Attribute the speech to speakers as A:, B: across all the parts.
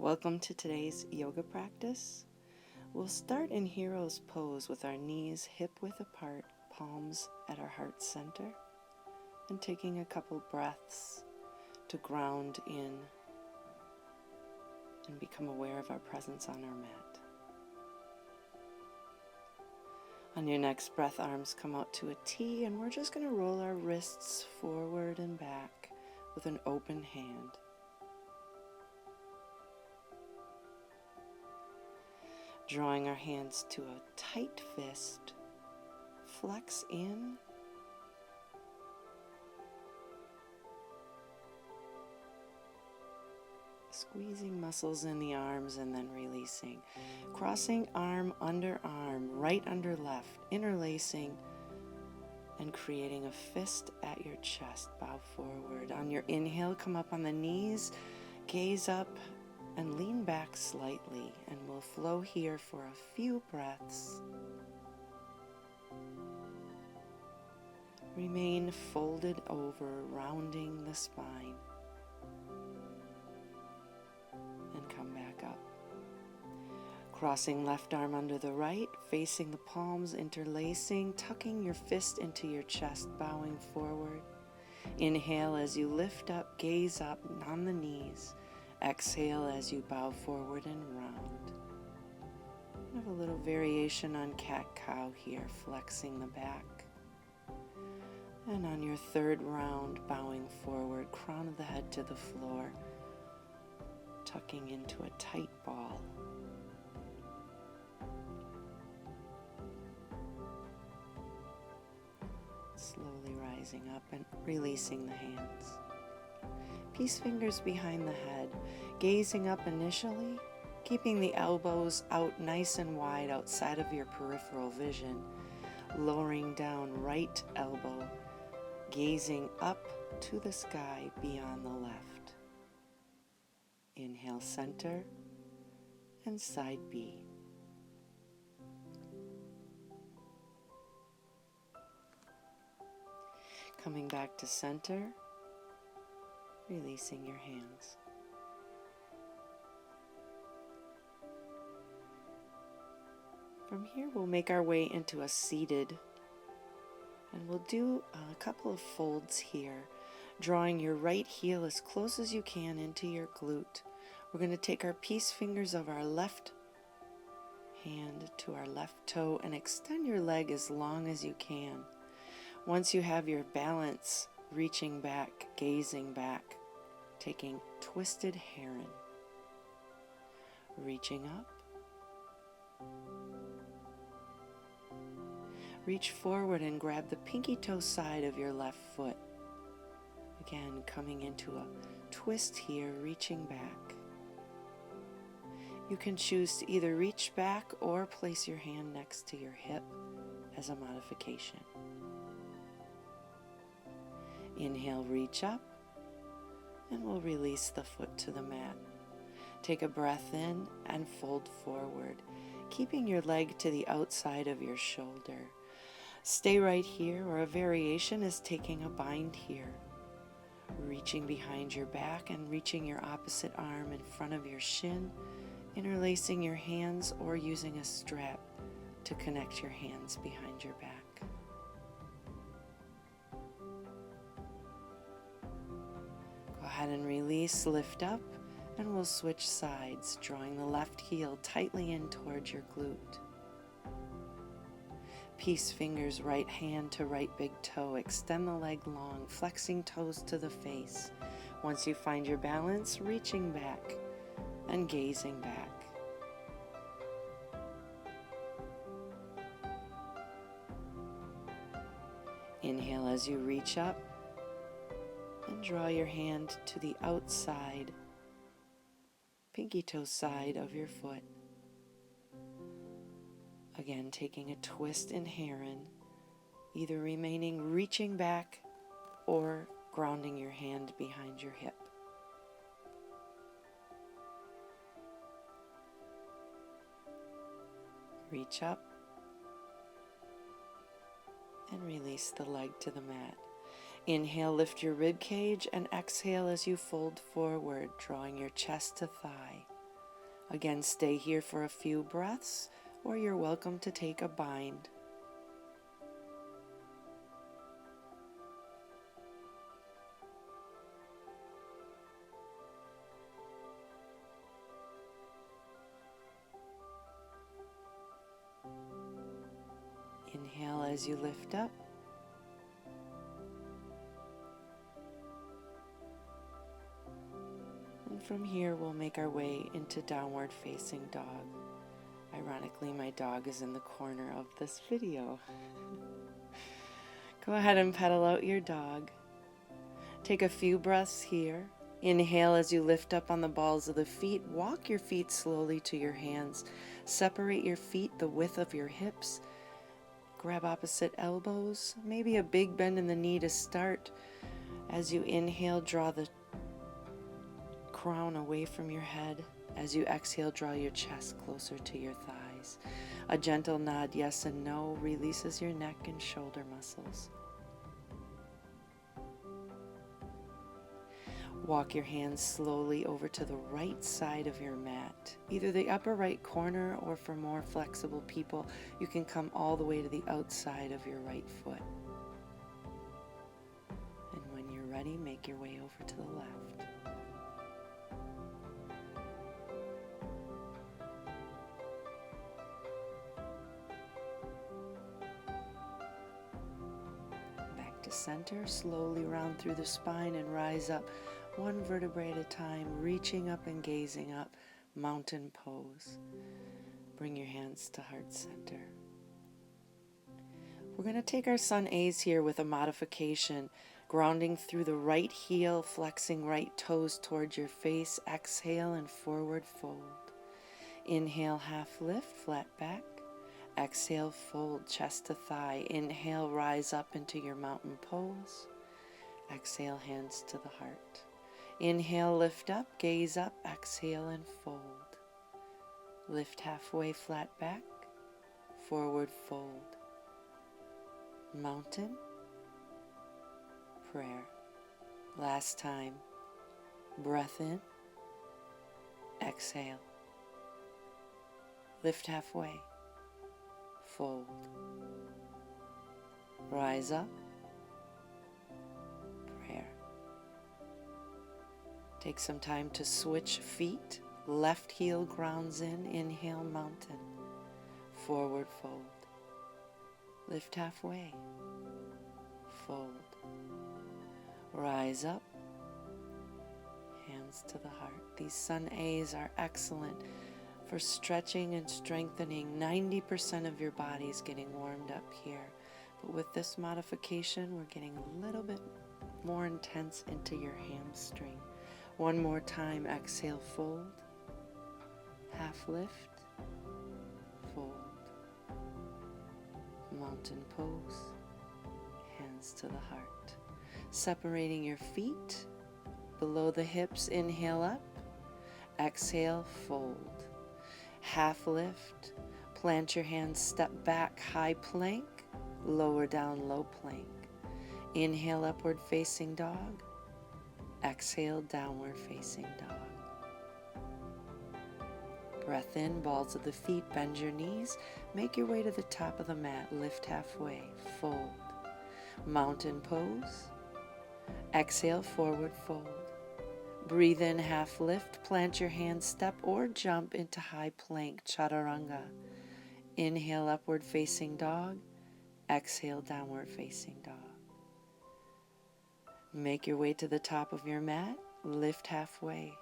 A: Welcome to today's yoga practice. We'll start in Hero's Pose with our knees hip-width apart, palms at our heart center, and taking a couple breaths to ground in and become aware of our presence on our mat. On your next breath, arms come out to a T, and we're just going to roll our wrists forward and back with an open hand. Drawing our hands to a tight fist, flex in, squeezing muscles in the arms and then releasing. Crossing arm under arm, right under left, interlacing and creating a fist at your chest. Bow forward. On your inhale, come up on the knees, gaze up and lean back slightly, and we'll flow here for a few breaths. Remain folded over, rounding the spine. And come back up. Crossing left arm under the right, facing the palms, interlacing, tucking your fist into your chest, bowing forward. Inhale as you lift up, gaze up on the knees. Exhale as you bow forward and round. We have a little variation on cat-cow here, flexing the back. And on your third round, bowing forward, crown of the head to the floor, tucking into a tight ball. Slowly rising up and releasing the hands. Peace fingers behind the head, gazing up initially, keeping the elbows out nice and wide outside of your peripheral vision, lowering down right elbow, gazing up to the sky beyond the left. Inhale, center, and side B. Coming back to center, releasing your hands. From here, we'll make our way into a seated, and we'll do a couple of folds here, drawing your right heel as close as you can into your glute. We're going to take our peace fingers of our left hand to our left toe and extend your leg as long as you can. Once you have your balance, reaching back, gazing back, taking twisted heron, reaching up, reach forward and grab the pinky toe side of your left foot. Again, coming into a twist here, reaching back. You can choose to either reach back or place your hand next to your hip as a modification. Inhale, reach up, and we'll release the foot to the mat. Take a breath in and fold forward, keeping your leg to the outside of your shoulder. Stay right here, or a variation is taking a bind here. Reaching behind your back and reaching your opposite arm in front of your shin, interlacing your hands or using a strap to connect your hands behind your back. Go ahead and release, lift up, and we'll switch sides, drawing the left heel tightly in towards your glute. Peace fingers, right hand to right big toe. Extend the leg long, flexing toes to the face. Once you find your balance, reaching back and gazing back. Inhale as you reach up and draw your hand to the outside, pinky toe side of your foot. Again, taking a twist in heron, either remaining reaching back or grounding your hand behind your hip. Reach up and release the leg to the mat. Inhale, lift your rib cage, and exhale as you fold forward, drawing your chest to thigh. Again, stay here for a few breaths, or you're welcome to take a bind. Inhale as you lift up. And from here, we'll make our way into downward facing dog. Ironically, my dog is in the corner of this video. Go ahead and pedal out your dog. Take a few breaths here. Inhale as you lift up on the balls of the feet. Walk your feet slowly to your hands. Separate your feet the width of your hips. Grab opposite elbows. Maybe a big bend in the knee to start. As you inhale, draw the crown away from your head. As you exhale, draw your chest closer to your thighs. A gentle nod, yes and no, releases your neck and shoulder muscles. Walk your hands slowly over to the right side of your mat, either the upper right corner, or for more flexible people, you can come all the way to the outside of your right foot. And when you're ready, make your way over to the left. Back to center, slowly round through the spine and rise up one vertebrae at a time, reaching up and gazing up, mountain pose. Bring your hands to heart center. We're going to take our sun A's here with a modification, grounding through the right heel, flexing right toes towards your face. Exhale and forward fold. Inhale, half lift, flat back. Exhale, fold, chest to thigh. Inhale, rise up into your mountain pose. Exhale, hands to the heart. Inhale, lift up, gaze up, exhale and fold. Lift halfway, flat back, forward fold. Mountain, prayer. Last time. Breath in, exhale. Lift halfway, fold. Rise up, prayer. Take some time to switch feet. Left heel grounds in. Inhale, mountain. Forward fold. Lift halfway. Fold. Rise up. Hands to the heart. These sun A's are excellent for stretching and strengthening. 90% of your body is getting warmed up here. But with this modification, we're getting a little bit more intense into your hamstring. One more time, exhale, fold, half lift, fold, mountain pose, hands to the heart. Separating your feet below the hips, inhale up, exhale, fold, half lift, plant your hands, step back, high plank, lower down, low plank. Inhale, upward facing dog. Exhale, downward facing dog. Breath in, balls of the feet, bend your knees. Make your way to the top of the mat, lift halfway, fold. Mountain pose. Exhale, forward fold. Breathe in, half lift, plant your hands, step or jump into high plank, chaturanga. Inhale, upward facing dog. Exhale, downward facing dog. Make your way to the top of your mat, lift halfway,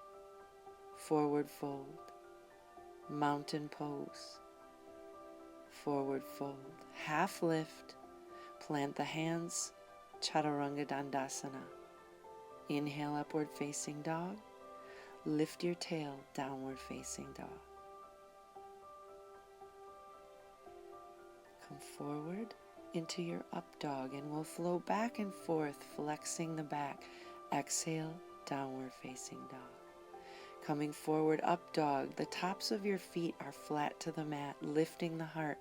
A: forward fold, mountain pose, forward fold, half lift, plant the hands, chaturanga dandasana. Inhale, upward facing dog, lift your tail, downward facing dog. Come forward into your up dog, and we'll flow back and forth, flexing the back. Exhale, downward facing dog. Coming forward, up dog. The tops of your feet are flat to the mat, lifting the heart.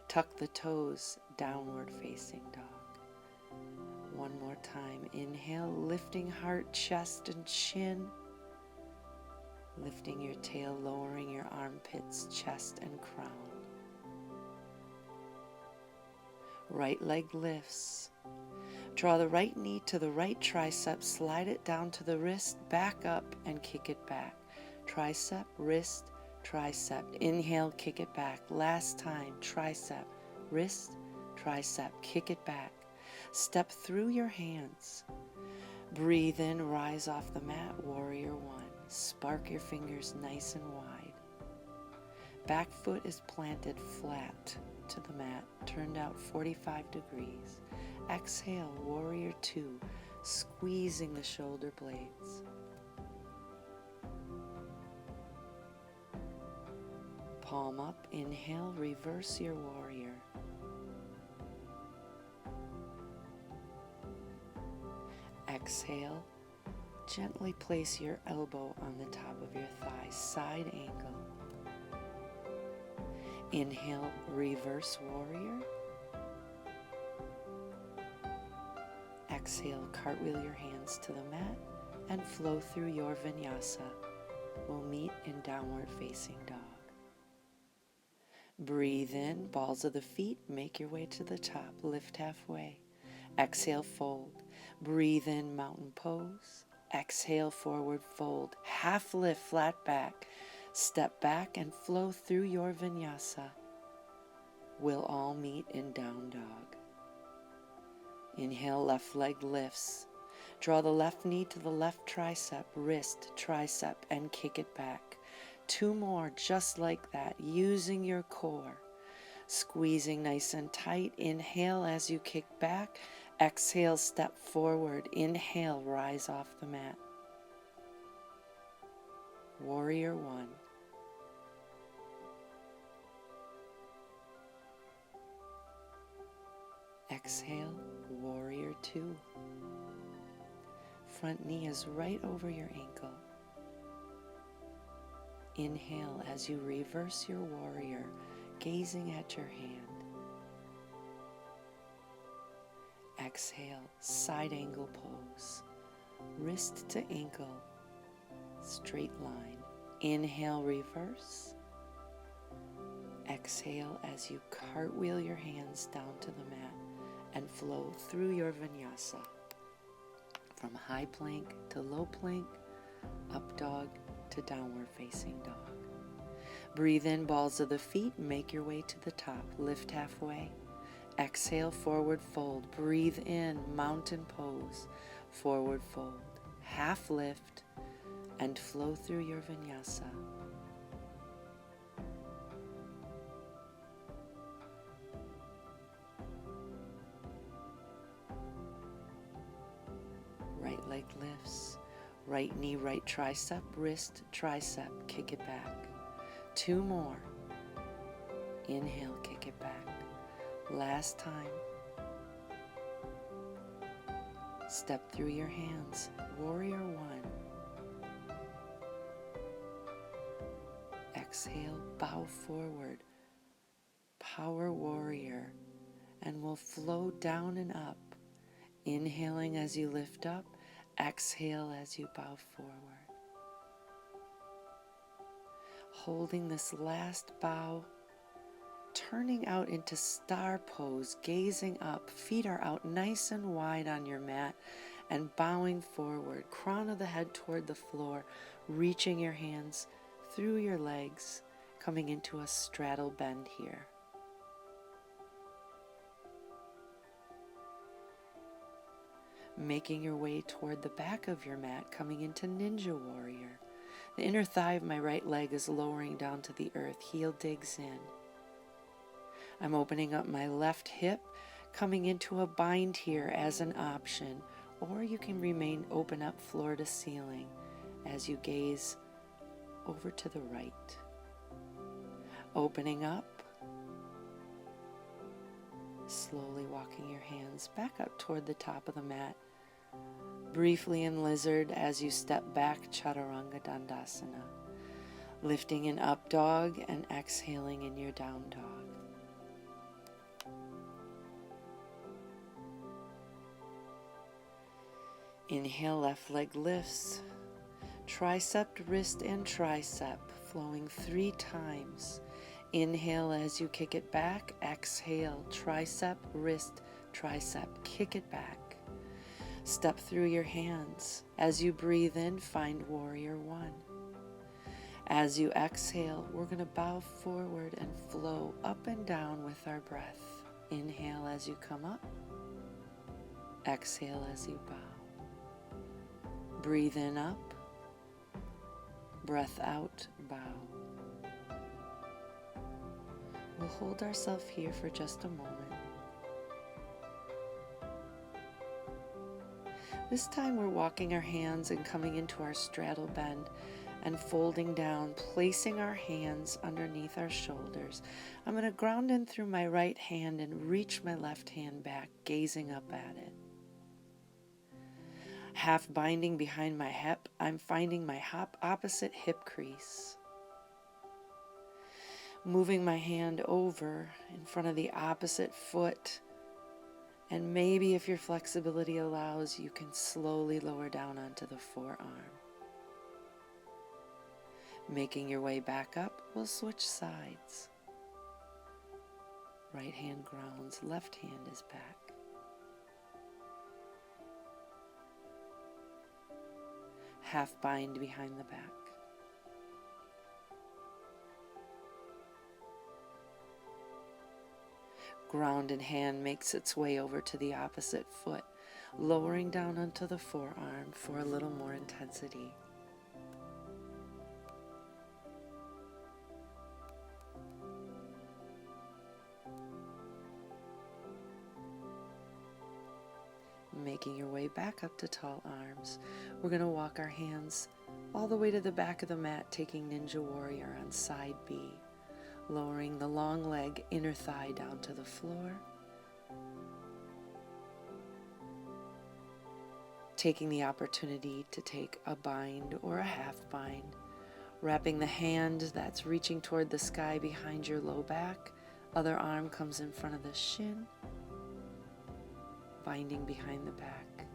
A: Tuck the toes, downward facing dog. One more time. Inhale, lifting heart, chest, and chin. lifting your tail, lowering your armpits, chest, and crown. Right leg lifts. Draw the right knee to the right tricep, slide it down to the wrist, back up and kick it back. Tricep, wrist, tricep. Inhale, kick it back. Last time, tricep, wrist, tricep. Kick it back. Step through your hands. Breathe in, rise off the mat, warrior one. Spark your fingers nice and wide. Back foot is planted flat to the mat, turned out 45 degrees. Exhale, warrior two, squeezing the shoulder blades. Palm up, inhale, reverse your warrior. Exhale, gently place your elbow on the top of your thigh, side angle. Inhale, reverse warrior. Exhale, cartwheel your hands to the mat and flow through your vinyasa. We'll meet in downward facing dog. Breathe in, balls of the feet, make your way to the top, lift halfway. Exhale, fold. Breathe in, mountain pose. Exhale, forward fold. Half lift, flat back. Step back and flow through your vinyasa. We'll all meet in down dog. Inhale, left leg lifts. Draw the left knee to the left tricep, wrist, tricep, and kick it back. Two more just like that, using your core. Squeezing nice and tight. Inhale as you kick back. Exhale, step forward. Inhale, rise off the mat. Warrior one. Exhale, warrior two. Front knee is right over your ankle. Inhale as you reverse your warrior, gazing at your hand. Exhale, side angle pose. Wrist to ankle, straight line. Inhale, reverse. Exhale as you cartwheel your hands down to the mat and flow through your vinyasa. From high plank to low plank, up dog to downward facing dog. Breathe in, balls of the feet, make your way to the top, lift halfway. Exhale, forward fold. Breathe in, mountain pose, forward fold. Half lift and flow through your vinyasa. Right leg lifts. Right knee, right tricep, wrist, tricep, kick it back. Two more. Inhale, kick it back. Last time. Step through your hands, warrior one. Exhale, bow forward, power warrior, and we'll flow down and up. Inhaling as you lift up, exhale as you bow forward. Holding this last bow, turning out into star pose, gazing up, feet are out nice and wide on your mat, and bowing forward, crown of the head toward the floor, reaching your hands through your legs, coming into a straddle bend here. Making your way toward the back of your mat, coming into Ninja Warrior. The inner thigh of my right leg is lowering down to the earth, heel digs in. I'm opening up my left hip, coming into a bind here as an option, or you can remain open up floor to ceiling as you gaze over to the right. Opening up, slowly walking your hands back up toward the top of the mat, briefly in lizard as you step back, Chaturanga Dandasana, lifting in up dog and exhaling in your down dog. Inhale, left leg lifts. Tricep, wrist, and tricep flowing 3 times. Inhale as you kick it back. Exhale, tricep, wrist, tricep. Kick it back. Step through your hands. As you breathe in, find warrior 1. As you exhale, we're going to bow forward and flow up and down with our breath. Inhale as you come up. Exhale as you bow. Breathe in up. Breath out, bow. We'll hold ourselves here for just a moment. This time we're walking our hands and coming into our straddle bend and folding down, placing our hands underneath our shoulders. I'm going to ground in through my right hand and reach my left hand back, gazing up at it. Half binding behind my hip, I'm finding my opposite hip crease. Moving my hand over in front of the opposite foot, and maybe if your flexibility allows, you can slowly lower down onto the forearm. Making your way back up, we'll switch sides. Right hand grounds, left hand is back. Half bind behind the back. Ground in hand makes its way over to the opposite foot, lowering down onto the forearm for a little more intensity. Making your way back up to tall arms, we're going to walk our hands all the way to the back of the mat, taking Ninja Warrior on side B, lowering the long leg, inner thigh down to the floor. Taking the opportunity to take a bind or a half bind, wrapping the hand that's reaching toward the sky behind your low back, other arm comes in front of the shin, binding behind the back,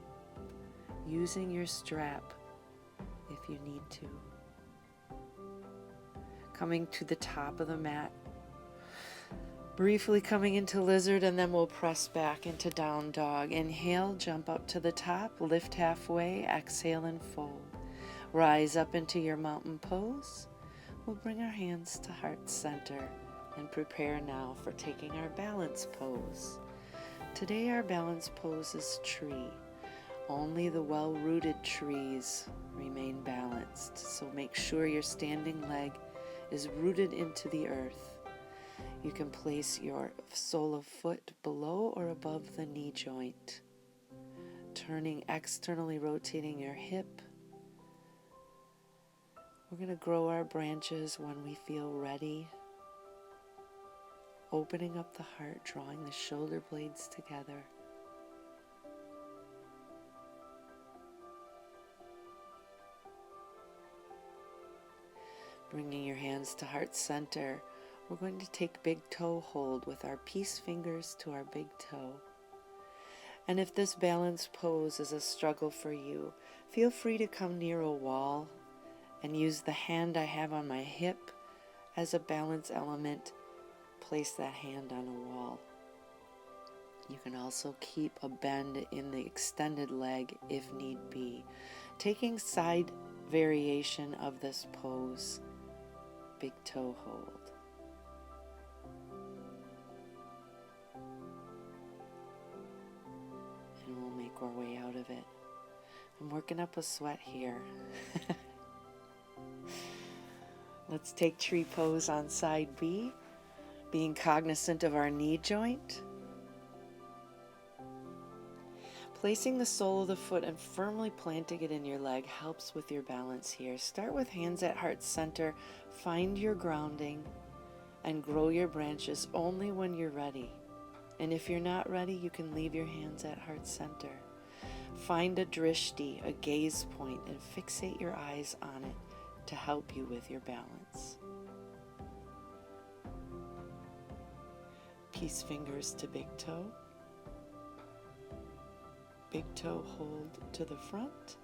A: using your strap if you need to. Coming to the top of the mat, briefly coming into lizard, and then we'll press back into down dog. Inhale, jump up to the top, lift halfway, exhale and fold. Rise up into your mountain pose. We'll bring our hands to heart center and prepare now for taking our balance pose. Today our balance pose is tree. Only the well-rooted trees remain balanced, so make sure your standing leg is rooted into the earth. You can place your sole of foot below or above the knee joint, turning externally, rotating your hip. We're going to grow our branches when we feel ready. Opening up the heart, drawing the shoulder blades together. Bringing your hands to heart center, we're going to take big toe hold with our peace fingers to our big toe. And if this balance pose is a struggle for you, feel free to come near a wall and use the hand I have on my hip as a balance element. Place that hand on a wall. You can also keep a bend in the extended leg if need be. Taking side variation of this pose, big toe hold. And we'll make our way out of it. I'm working up a sweat here. Let's take tree pose on side B. Being cognizant of our knee joint. Placing the sole of the foot and firmly planting it in your leg helps with your balance here. Start with hands at heart center. Find your grounding and grow your branches only when you're ready. And if you're not ready, you can leave your hands at heart center. Find a drishti, a gaze point, and fixate your eyes on it to help you with your balance. Peace fingers to big toe. Big toe hold to the front.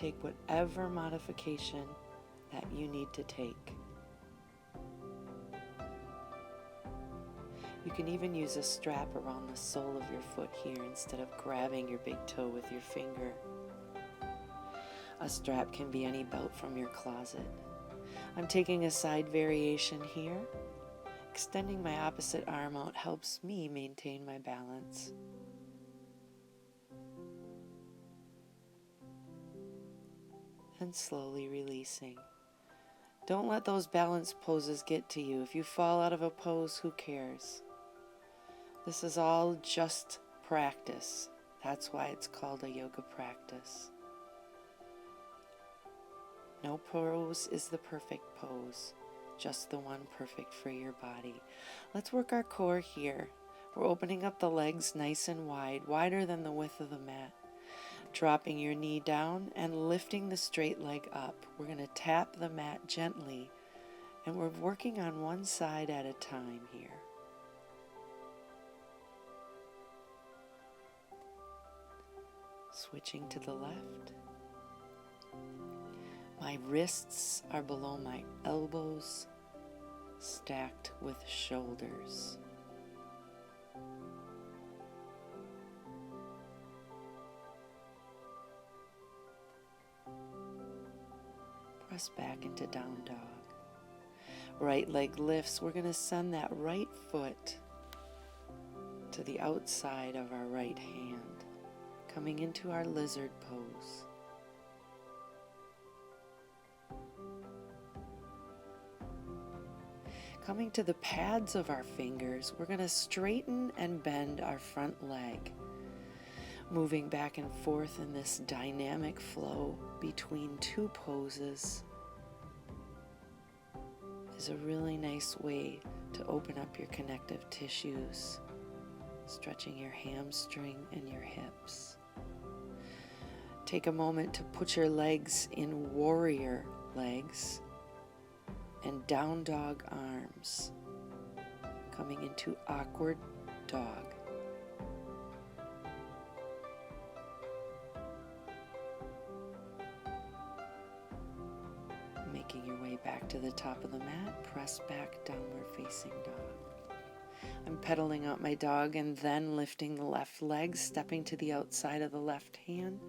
A: take whatever modification that you need to take. You can even use a strap around the sole of your foot here instead of grabbing your big toe with your finger. A strap can be any belt from your closet. I'm taking a side variation here. Extending my opposite arm out helps me maintain my balance. And slowly releasing. Don't let those balance poses get to you. If you fall out of a pose, who cares? This is all just practice. That's why it's called a yoga practice. No pose is the perfect pose, just the one perfect for your body. Let's work our core here. We're opening up the legs nice and wide, wider than the width of the mat. Dropping your knee down and lifting the straight leg up. We're going to tap the mat gently, and we're working on one side at a time here. Switching to the left. My wrists are below my elbows, stacked with shoulders. Press back into down dog. Right leg lifts. We're going to send that right foot to the outside of our right hand, coming into our lizard pose. Coming to the pads of our fingers, we're going to straighten and bend our front leg, moving back and forth in this dynamic flow between two poses is a really nice way to open up your connective tissues, stretching your hamstring and your hips. Take a moment to put your legs in warrior legs and down dog arms, coming into awkward dog. Making your way back to the top of the mat, press back, downward facing dog. I'm pedaling out my dog and then lifting the left leg, stepping to the outside of the left hand,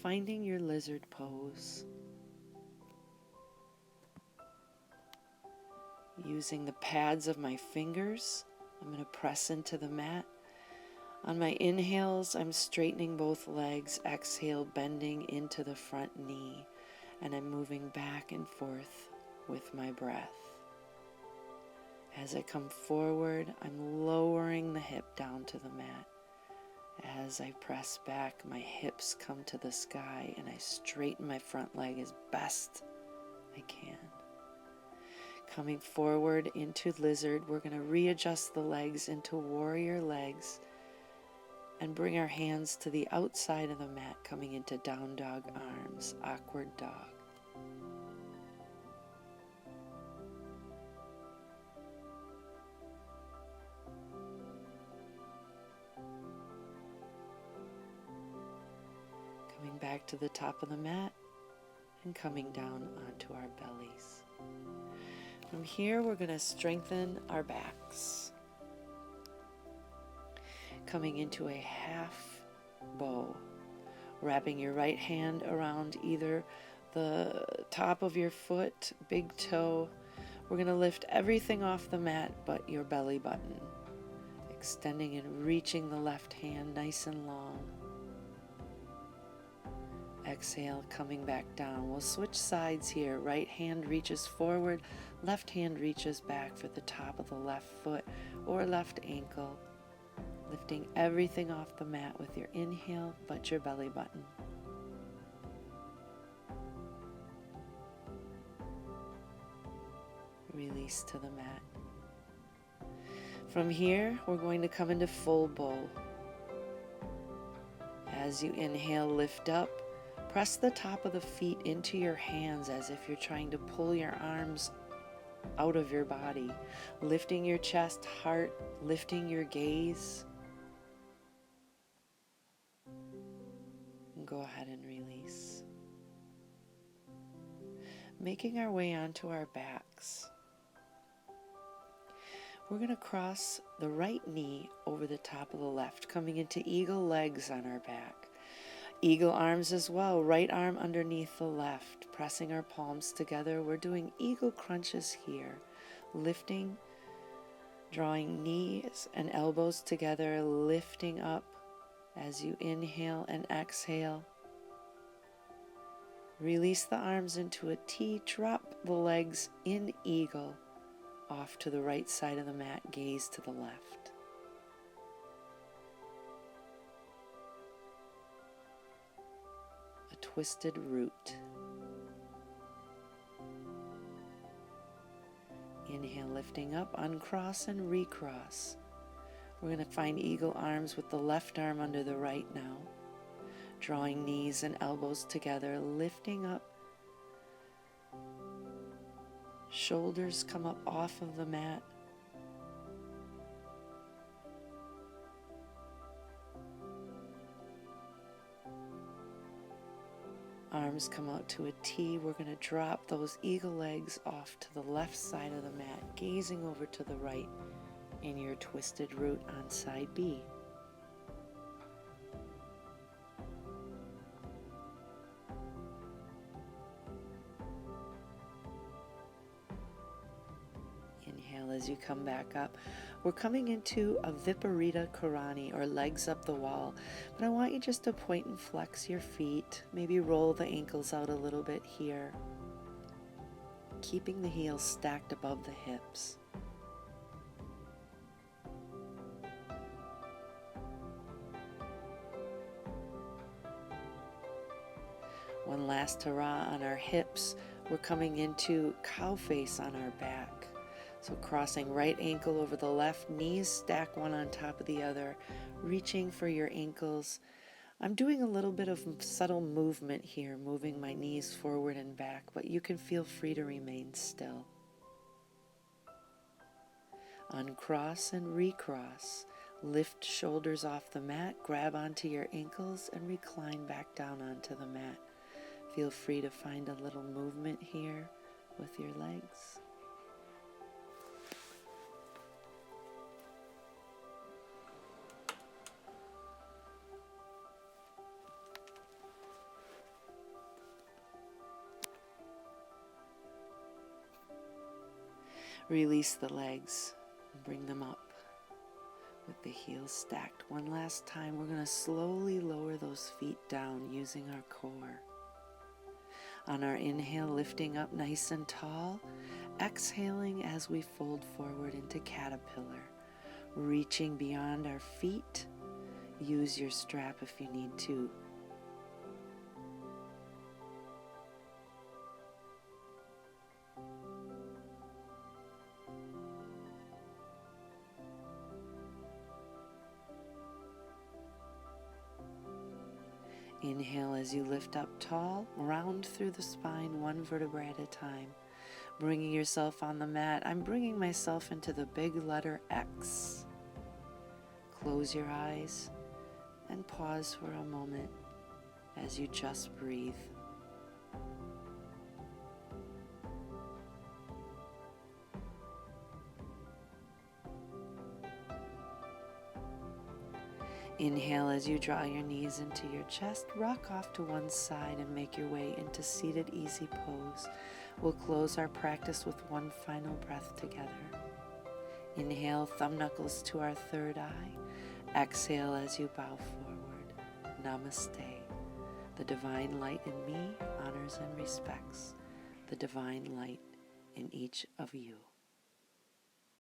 A: finding your lizard pose. Using the pads of my fingers, I'm going to press into the mat. On my inhales, I'm straightening both legs. Exhale, bending into the front knee. And I'm moving back and forth with my breath. As I come forward, I'm lowering the hip down to the mat. As I press back, my hips come to the sky and I straighten my front leg as best I can. Coming forward into lizard, we're going to readjust the legs into warrior legs and bring our hands to the outside of the mat, coming into down dog arms, awkward dog. Coming back to the top of the mat and coming down onto our bellies. From here, we're going to strengthen our backs. Coming into a half bow, wrapping your right hand around either the top of your foot, big toe. We're going to lift everything off the mat but your belly button. Extending and reaching the left hand nice and long. Exhale, coming back down. We'll switch sides here. Right hand reaches forward, left hand reaches back for the top of the left foot or left ankle. Lifting everything off the mat with your inhale but your belly button. Release to the mat. From here, we're going to come into full bow. As you inhale, lift up. Press the top of the feet into your hands as if you're trying to pull your arms out of your body. Lifting your chest, heart, lifting your gaze. And go ahead and release. making our way onto our backs. We're going to cross the right knee over the top of the left, coming into eagle legs on our back. Eagle arms as well, right arm underneath the left, pressing our palms together. We're doing eagle crunches here, lifting, drawing knees and elbows together, lifting up as you inhale and exhale. Release the arms into a T, drop the legs in eagle, off to the right side of the mat, gaze to the left. A twisted root. Inhale, lifting up, uncross and recross. We're going to find eagle arms with the left arm under the right now. Drawing knees and elbows together, lifting up. Shoulders come up off of the mat. Arms come out to a T. We're going to drop those eagle legs off to the left side of the mat, gazing over to the right in your twisted root on side B. Inhale as you come back up. We're coming into a Viparita Karani, or legs up the wall. But I want you just to point and flex your feet. Maybe roll the ankles out a little bit here. Keeping the heels stacked above the hips. One last hurrah on our hips. We're coming into cow face on our back. So crossing right ankle over the left, knees stack one on top of the other, reaching for your ankles. I'm doing a little bit of subtle movement here, moving my knees forward and back, but you can feel free to remain still. Uncross and recross. Lift shoulders off the mat, grab onto your ankles, and recline back down onto the mat. Feel free to find a little movement here with your legs. Release the legs and bring them up with the heels stacked. One last time, we're going to slowly lower those feet down using our core. On our inhale, lifting up nice and tall. Exhaling as we fold forward into caterpillar. Reaching beyond our feet. Use your strap if you need to. Inhale as you lift up tall, round through the spine, one vertebra at a time. Bringing yourself on the mat, I'm bringing myself into the big letter X. Close your eyes and pause for a moment as you just breathe. Inhale as you draw your knees into your chest, rock off to one side and make your way into seated easy pose. We'll close our practice with one final breath together. Inhale, thumb knuckles to our third eye. Exhale as you bow forward. Namaste. The divine light in me honors and respects the divine light in each of you.